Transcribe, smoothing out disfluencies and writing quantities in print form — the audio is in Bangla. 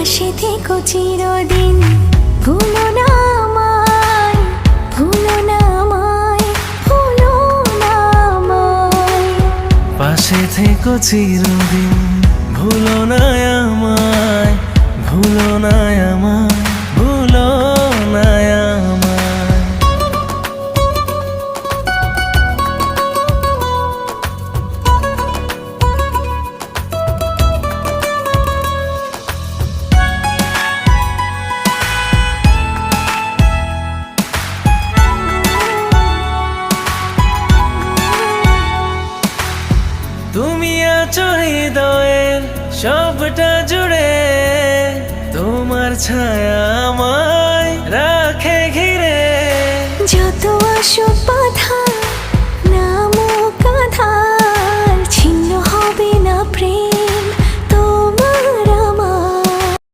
পাশে থেকো চিরদিন, ভুলো না আমায়, ভুলো না আমায়, ভুলো না আমায়। পাশে থেকো চিরদিন, ভুলো না আমায়, ভুলো না আমায়, ভুলো না আমায়। তুমি আছো হৃদয়ের সবটা জুড়ে, তোমার ছায়া